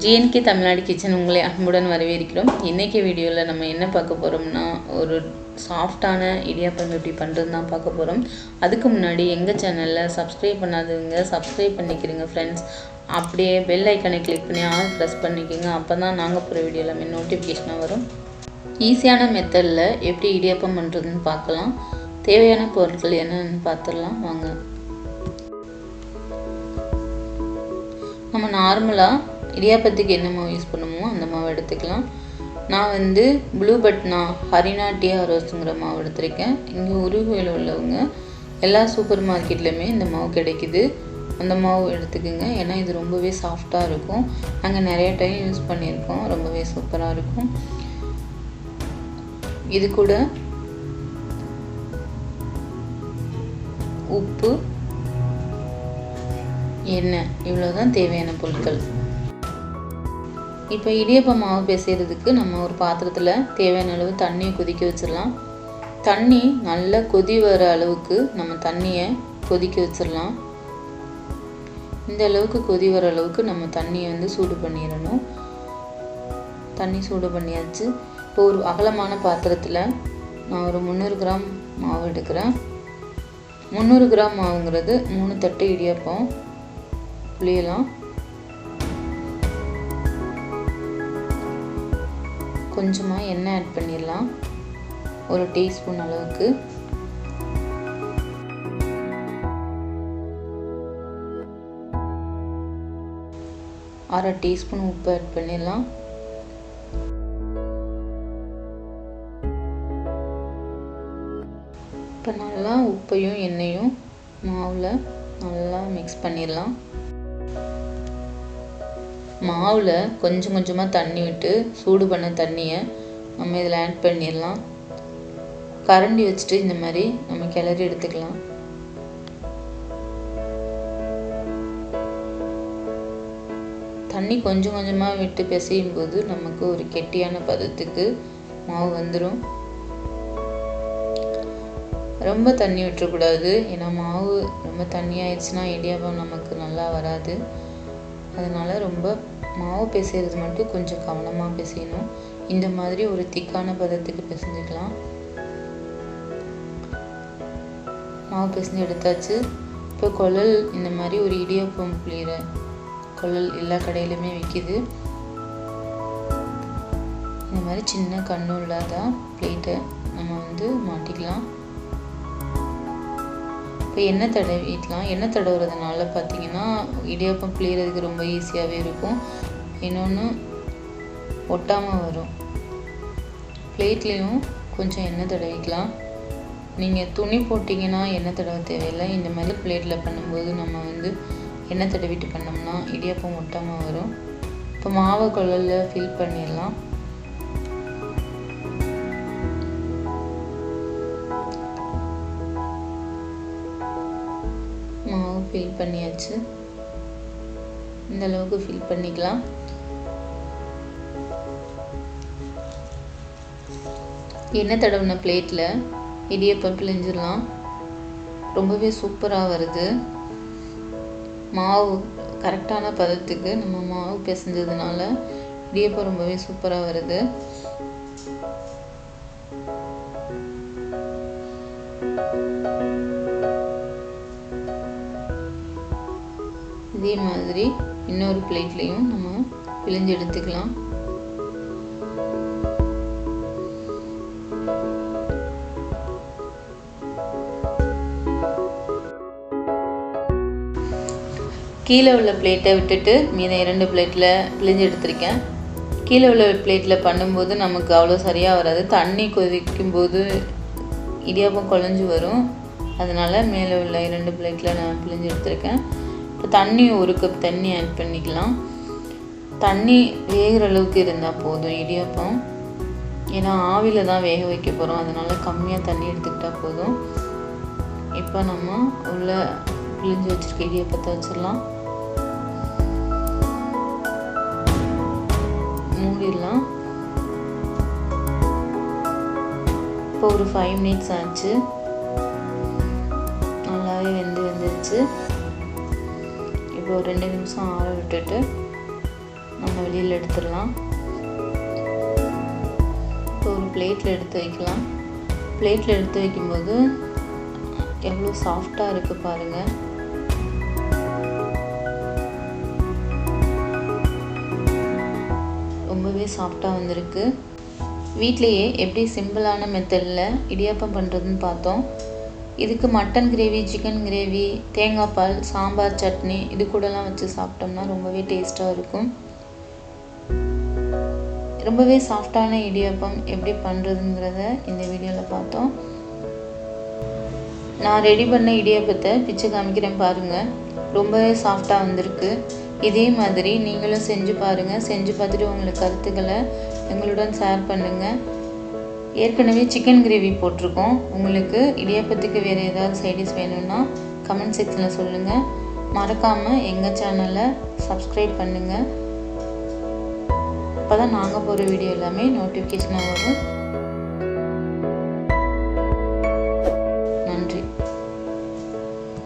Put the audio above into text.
GNK Tamilnadu Kitchen உங்களை அன்புடன் வரவேற்கிறோம். இன்னைக்கு வீடியோவில் நம்ம என்ன பார்க்க போகிறோம்னா ஒரு சாஃப்டான இடியாப்பம் எப்படி பண்ணுறதுன்னு தான் பார்க்க போகிறோம். அதுக்கு முன்னாடி எங்கள் சேனலில் சப்ஸ்கிரைப் பண்ணாதவங்க சப்ஸ்கிரைப் பண்ணிக்கிறீங்க ஃப்ரெண்ட்ஸ். அப்படியே பெல் ஐக்கனை கிளிக் பண்ணி ஆல் ப்ரெஸ் பண்ணிக்கோங்க. அப்போ தான் நாங்கள் போகிற வீடியோ எல்லாமே நோட்டிஃபிகேஷனாக வரும். ஈஸியான மெத்தடில் எப்படி இடியாப்பம் பண்ணுறதுன்னு பார்க்கலாம். தேவையான பொருட்கள் என்னென்னு பார்த்துடலாம் வாங்க. நம்ம நார்மலாக இடியாப்பத்துக்கு என்ன மாவு யூஸ் பண்ணுமோ அந்த மாவு எடுத்துக்கலாம். நான் ப்ளூ பட்னா ஹரினா டீ ஹரோஸுங்கிற மாவு எடுத்திருக்கேன். இங்கே உருவில் உள்ளவங்க எல்லா சூப்பர் மார்க்கெட்லேயுமே இந்த மாவு கிடைக்குது. அந்த மாவு எடுத்துக்கோங்க. ஏன்னா இது ரொம்பவே சாஃப்டாக இருக்கும். நாங்கள் நிறைய டைம் யூஸ் பண்ணியிருக்கோம். ரொம்பவே சூப்பராக இருக்கும். இது கூட உப்பு, எண்ணெய், இவ்வளோதான் தேவையான பொருட்கள். இப்போ இடியாப்ப மாவு பிசைறதுக்கு நம்ம ஒரு பாத்திரத்தில் தேவையான அளவு தண்ணியை கொதிக்க வச்சிடலாம். தண்ணி நல்லா கொதி வர அளவுக்கு நம்ம தண்ணியை கொதிக்க வச்சிடலாம். இந்த அளவுக்கு கொதி வர அளவுக்கு நம்ம தண்ணியை சூடு பண்ணிடணும். தண்ணி சூடு பண்ணியாச்சு. இப்போ ஒரு அகலமான பாத்திரத்தில் நான் ஒரு 300 கிராம் மாவு எடுக்கிறேன். 300 கிராம் மாவுங்கிறது 3 தட்டு இடியாப்பம் புளியலாம். கொஞ்சமாக எண்ணெய் ஆட் பண்ணிடலாம். ஒரு டீஸ்பூன் அளவுக்கு. அரை டீஸ்பூன் உப்பு ஆட் பண்ணிடலாம். இப்போ நல்லா உப்பையும் எண்ணெயும் மாவில் நல்லா மிக்ஸ் பண்ணிடலாம். மாவில் கொஞ்சம் கொஞ்சமாக தண்ணி விட்டு சூடு பண்ண தண்ணியை நம்ம இதில் ஆட் பண்ணிடலாம். கரண்டி வச்சுட்டு இந்த மாதிரி நம்ம கிளறி எடுத்துக்கலாம். தண்ணி கொஞ்சம் கொஞ்சமாக விட்டு பிசையும் போது நமக்கு ஒரு கெட்டியான பதத்துக்கு மாவு வந்துடும். ரொம்ப தண்ணி விட்டுறக்கூடாது. ஏன்னா மாவு ரொம்ப தண்ணி ஆயிடுச்சுன்னா இடியாப்பம் நமக்கு நல்லா வராது. அதனால் ரொம்ப மாவு பிசைறது மட்டும் கொஞ்சம் கவனமாக பிசையணும். இந்த மாதிரி ஒரு திக்கான பதத்துக்கு பிசைஞ்சிக்கலாம். மாவு பிசைஞ்சு எடுத்தாச்சு. இப்போ குழல், இந்த மாதிரி ஒரு இடியாப்பம் புளிகிற குழல் எல்லா கடையிலுமே விற்கிது. இந்த மாதிரி சின்ன கண்ணு இல்லாத பிளேட்டை நம்ம மாட்டிக்கலாம். இப்போ எண்ணெய் தடவிக்கலாம். எண்ணெய் தடவுறதுனால பார்த்திங்கன்னா இடியாப்பம் புளியறதுக்கு ரொம்ப ஈஸியாகவே இருக்கும். இன்னொன்று ஒட்டாமல் வரும். பிளேட்லேயும் கொஞ்சம் எண்ணெய் தடவிக்கலாம். நீங்கள் துணி போட்டிங்கன்னா எண்ணெய் தடவை தேவையில்லை. இந்த மாதிரி பிளேட்டில் பண்ணும்போது நம்ம எண்ணெய் தடவிட்டு பண்ணோம்னா இடியாப்பம் ஒட்டாமல் வரும். இப்போ மாவை குழலில் ஃபில் பண்ணிடலாம். மாவு ஃபில் பண்ணியாச்சு. இந்த அளவுக்கு ஃபில் பண்ணிக்கலாம். எண்ணெய் தடவின பிளேட்டில் இடியாப்பம் பிழிஞ்சிடலாம். ரொம்பவே சூப்பராக வருது. மாவு கரெக்டான பதத்துக்கு நம்ம மாவு பிசைஞ்சதுனால இடியாப்பம் ரொம்பவே சூப்பராக வருது. இதே மாதிரி இன்னொரு பிளேட்லேயும் நம்ம பிழிஞ்சு எடுத்துக்கலாம். கீழே உள்ள பிளேட்டை விட்டுட்டு மீத 2 பிளேட்டில் பிழிஞ்சு எடுத்திருக்கேன். கீழே உள்ள பிளேட்டில் பண்ணும்போது நமக்கு அவ்வளோ சரியாக வராது. தண்ணி கொதிக்கும் போது இடியாப்பம் குழஞ்சி வரும். அதனால் மேலே உள்ள 2 பிளேட்டில் நான் பிழிஞ்சு எடுத்திருக்கேன். இப்போ தண்ணி 1 கப் தண்ணி ஆட் பண்ணிக்கலாம். தண்ணி வேகிற அளவுக்கு இருந்தால் போதும் இடியாப்பம். ஏன்னா ஆவியில் தான் வேக வைக்க போகிறோம். அதனால் கம்மியாக தண்ணி எடுத்துக்கிட்டால் போதும். இப்போ நம்ம உள்ள பிழிஞ்சு வச்சுருக்க இடியாப்பத்தை வச்சிடலாம். மூடிடலாம். இப்போ ஒரு 5 மினிட்ஸ் ஆச்சு. நல்லாவே வந்துருச்சு. இப்போ ஒரு 2 நிமிஷம் ஆற விட்டுட்டு நம்ம வெளியில் எடுத்துடலாம். இப்போ ஒரு பிளேட்டில் எடுத்து வைக்கலாம். பிளேட்டில் எடுத்து வைக்கும்போது எவ்வளோ சாஃப்டாக இருக்குது பாருங்கள். ரொம்பவே சாஃப்டாக வந்திருக்கு. வீட்லேயே எப்படி சிம்பிளான மெத்தடில் இடியாப்பம் பண்ணுறதுன்னு பார்த்தோம். இதுக்கு மட்டன் கிரேவி, சிக்கன் கிரேவி, தேங்காய் பால், சாம்பார், சட்னி இது கூடலாம் வச்சு சாப்பிட்டோம்னா ரொம்பவே டேஸ்ட்டாக இருக்கும். ரொம்பவே சாஃப்டான இடியாப்பம் எப்படி பண்ணுறதுங்கிறத இந்த வீடியோவில் பார்த்தோம். நான் ரெடி பண்ண இடியாப்பத்தை பிச்சு காமிக்கிறேன் பாருங்கள். ரொம்பவே சாஃப்டாக வந்திருக்கு. இதே மாதிரி நீங்களும் செஞ்சு பாருங்கள். செஞ்சு பார்த்துட்டு உங்களுக்கு கருத்துக்களை எங்களுடன் ஷேர் பண்ணுங்கள். ஏற்கனவே சிக்கன் கிரேவி போட்டிருக்கோம். உங்களுக்கு இடியாப்பத்துக்கு வேறு ஏதாவது சைடிஷ் வேணும்னா கமெண்ட் செக்ஷனில் சொல்லுங்கள். மறக்காமல் எங்கள் சேனலை சப்ஸ்கிரைப் பண்ணுங்கள். அப்போ தான் நாங்கள் போகிற வீடியோ எல்லாமே நோட்டிஃபிகேஷனாக வரும்.